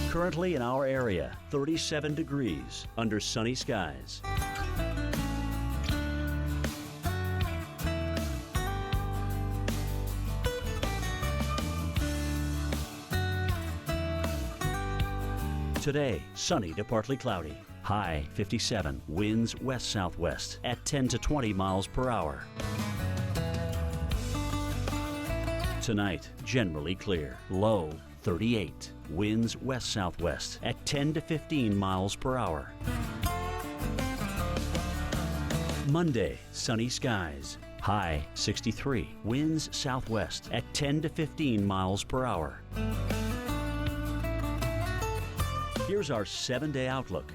Currently in our area, 37 degrees under sunny skies. Today, sunny to partly cloudy. High 57, winds west-southwest at 10 to 20 miles per hour. Tonight, generally clear. Low 38, winds west-southwest at 10 to 15 miles per hour. Monday, sunny skies. High 63, winds southwest at 10 to 15 miles per hour. Here's our 7-day outlook.